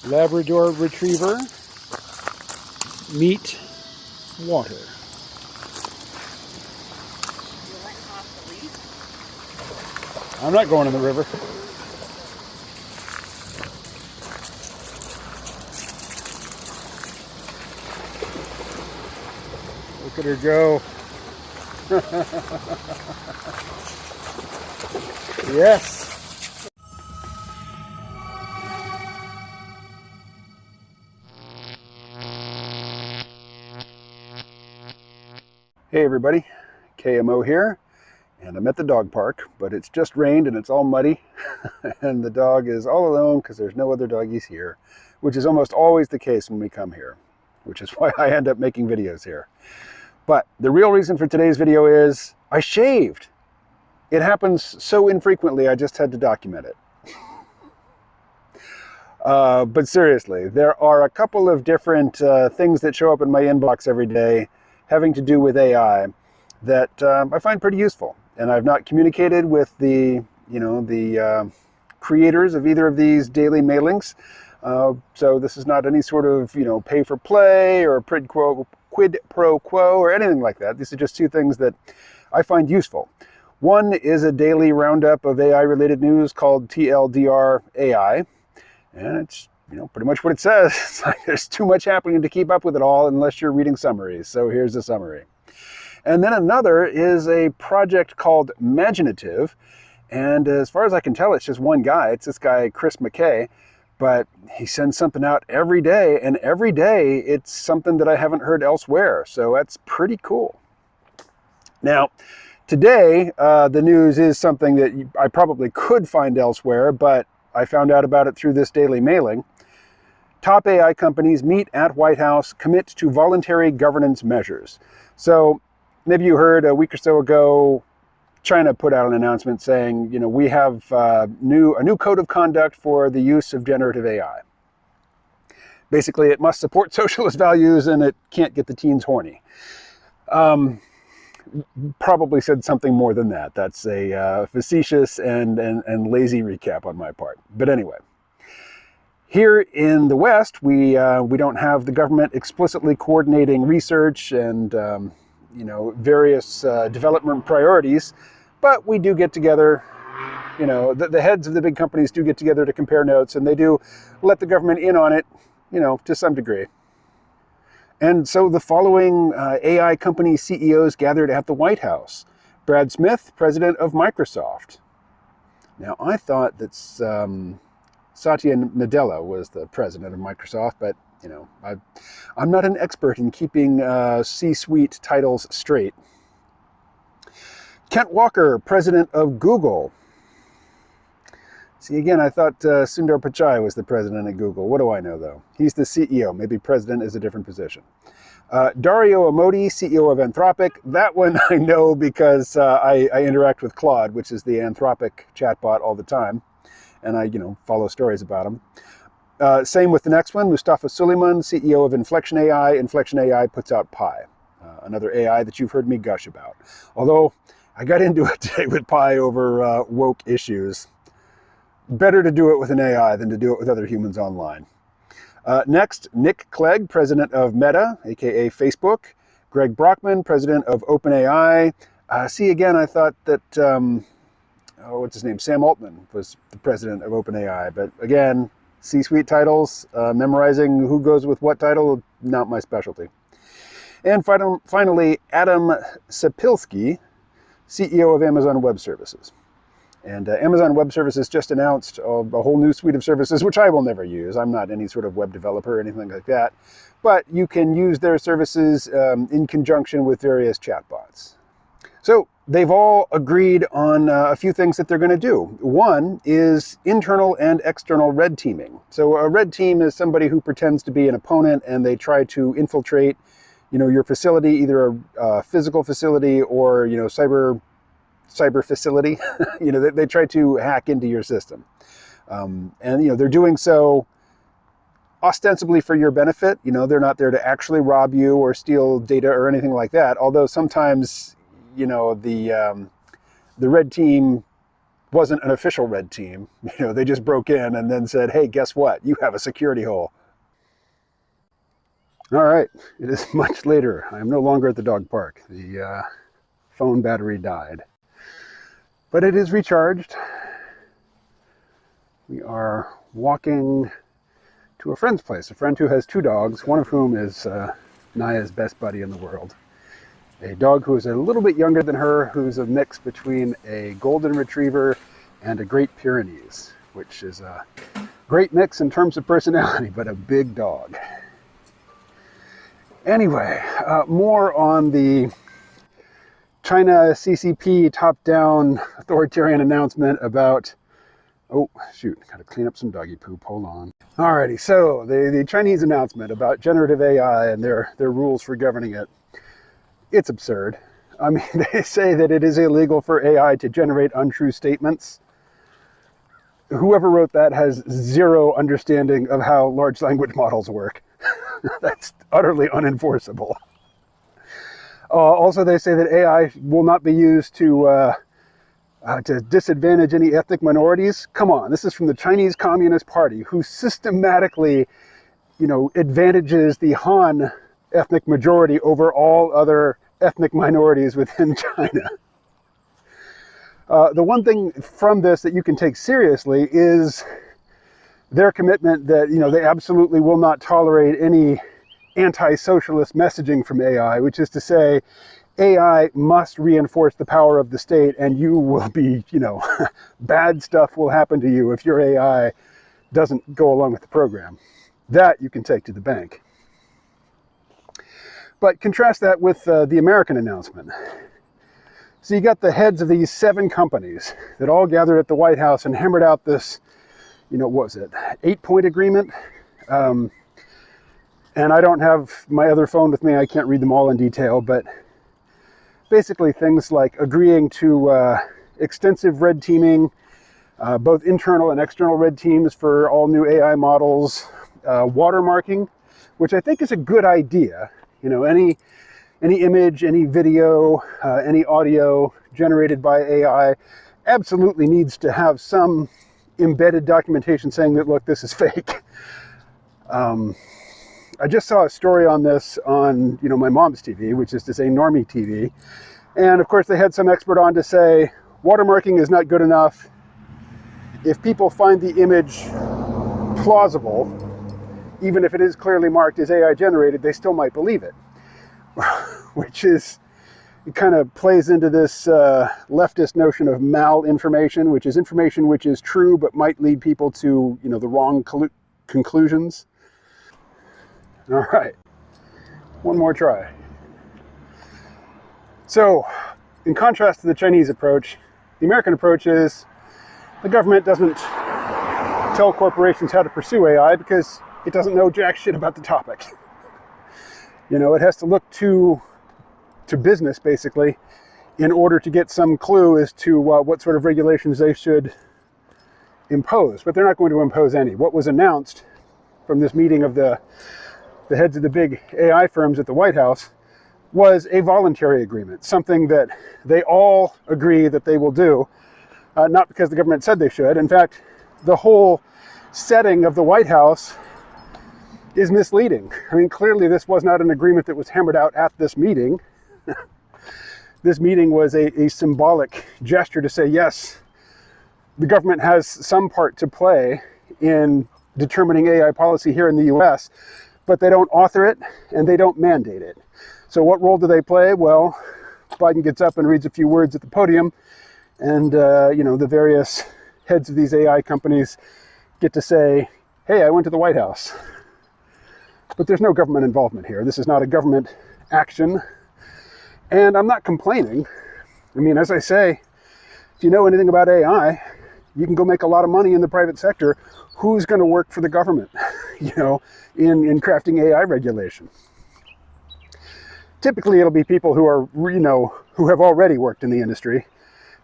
Labrador Retriever meet water. I'm not going in the river. Look at her go. Yes. Hey everybody, KMO here, and I'm at the dog park, but it's just rained and it's all muddy, and the dog is all alone because there's no other doggies here, which is almost always the case when we come here, which is why I end up making videos here. But the real reason for today's video is I shaved. It happens so infrequently, I just had to document it. But seriously, there are a couple of different things that show up in my inbox every day having to do with AI that I find pretty useful. And I've not communicated with the creators of either of these daily mailings. So this is not any sort of, pay for play or quid pro quo or anything like that. These are just two things that I find useful. One is a daily roundup of AI related news called TLDR AI. And it's pretty much what it says. It's like there's too much happening to keep up with it all unless you're reading summaries. So here's the summary. And then another is a project called Imaginative. And as far as I can tell, it's just one guy. It's this guy, Chris McKay. But he sends something out every day. And every day it's something that I haven't heard elsewhere. So that's pretty cool. Now, today, the news is something that I probably could find elsewhere, but I found out about it through this daily mailing. Top AI companies meet at White House, commit to voluntary governance measures. So maybe you heard a week or so ago, China put out an announcement saying, we have a new code of conduct for the use of generative AI. Basically, it must support socialist values and it can't get the teens horny. Probably said something more than that. That's a facetious and lazy recap on my part. But anyway, here in the West, we don't have the government explicitly coordinating research and various development priorities, but we do get together. The heads of the big companies do get together to compare notes, and they do let the government in on it, to some degree. And so the following AI company CEOs gathered at the White House. Brad Smith, president of Microsoft. Now, I thought that Satya Nadella was the president of Microsoft, but, I'm not an expert in keeping C-suite titles straight. Kent Walker, president of Google. See, again, I thought Sundar Pichai was the president of Google. What do I know, though? He's the CEO. Maybe president is a different position. Dario Amodei, CEO of Anthropic. That one I know because I interact with Claude, which is the Anthropic chatbot all the time. And I, follow stories about him. Same with the next one, Mustafa Suleyman, CEO of Inflection AI. Inflection AI puts out Pi, another AI that you've heard me gush about. Although I got into it today with Pi over woke issues. Better to do it with an AI than to do it with other humans online. Next, Nick Clegg, president of Meta, aka Facebook. Greg Brockman, president of OpenAI. See, again, I thought that, what's his name? Sam Altman was the president of OpenAI. But again, C-suite titles, memorizing who goes with what title, not my specialty. And finally, Adam Sapilsky, CEO of Amazon Web Services. And Amazon Web Services just announced a whole new suite of services, which I will never use. I'm not any sort of web developer or anything like that. But you can use their services in conjunction with various chatbots. So they've all agreed on a few things that they're going to do. One is internal and external red teaming. So a red team is somebody who pretends to be an opponent and they try to infiltrate, your facility, either a physical facility or, cyber facility. They try to hack into your system. And they're doing so ostensibly for your benefit. They're not there to actually rob you or steal data or anything like that. Although sometimes, the red team wasn't an official red team. They just broke in and then said, hey, guess what? You have a security hole. All right, it is much later. I am no longer at the dog park. The phone battery died. But it is recharged. We are walking to a friend's place, a friend who has 2 dogs, one of whom is Naya's best buddy in the world. A dog who is a little bit younger than her, who's a mix between a golden retriever and a Great Pyrenees, which is a great mix in terms of personality, but a big dog. Anyway, more on the China CCP top-down authoritarian announcement about, oh shoot, gotta clean up some doggy poop, hold on. Alrighty, so the Chinese announcement about generative AI and their rules for governing it, it's absurd. I mean, they say that it is illegal for AI to generate untrue statements. Whoever wrote that has zero understanding of how large language models work. That's utterly unenforceable. Also, they say that AI will not be used to disadvantage any ethnic minorities. Come on, this is from the Chinese Communist Party, who systematically, advantages the Han ethnic majority over all other ethnic minorities within China. The one thing from this that you can take seriously is their commitment that, they absolutely will not tolerate any anti-socialist messaging from AI, which is to say, AI must reinforce the power of the state, and you will be, bad stuff will happen to you if your AI doesn't go along with the program. That you can take to the bank. But contrast that with the American announcement. So you got the heads of these 7 companies that all gathered at the White House and hammered out this, what was it, 8-point agreement? And I don't have my other phone with me. I can't read them all in detail, but basically things like agreeing to extensive red teaming, both internal and external red teams for all new AI models, watermarking, which I think is a good idea. Any image, any video, any audio generated by AI absolutely needs to have some embedded documentation saying that, look, this is fake. I just saw a story on this on, my mom's TV, which is to say normie TV. And of course they had some expert on to say, watermarking is not good enough. If people find the image plausible, even if it is clearly marked as AI generated, they still might believe it. Which is, it kind of plays into this leftist notion of malinformation, which is information which is true but might lead people to, the wrong conclusions. All right, one more try. So, in contrast to the Chinese approach, the American approach is the government doesn't tell corporations how to pursue AI because it doesn't know jack shit about the topic. It has to look to business, basically, in order to get some clue as to what sort of regulations they should impose. But they're not going to impose any. What was announced from this meeting of the heads of the big AI firms at the White House was a voluntary agreement, something that they all agree that they will do, not because the government said they should. In fact, the whole setting of the White House is misleading. I mean, clearly this was not an agreement that was hammered out at this meeting. This meeting was a symbolic gesture to say, yes, the government has some part to play in determining AI policy here in the US, but they don't author it and they don't mandate it. So what role do they play? Well, Biden gets up and reads a few words at the podium, and the various heads of these AI companies get to say, hey, I went to the White House. But there's no government involvement here. This is not a government action. And I'm not complaining. I mean, as I say, if you know anything about AI, you can go make a lot of money in the private sector. Who's going to work for the government, in crafting AI regulation? Typically, it'll be people who are, who have already worked in the industry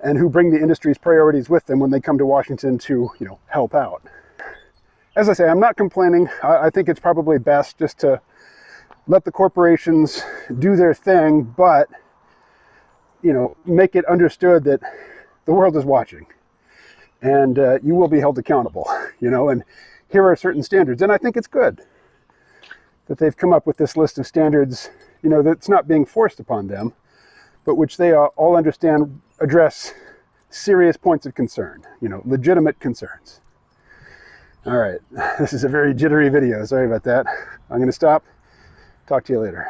and who bring the industry's priorities with them when they come to Washington to, help out. As I say, I'm not complaining. I think it's probably best just to let the corporations do their thing, but, make it understood that the world is watching. and you will be held accountable, and here are certain standards. And I think it's good that they've come up with this list of standards, that's not being forced upon them, but which they all understand address serious points of concern, legitimate concerns. All right, this is a very jittery video. Sorry about that. I'm going to stop. Talk to you later.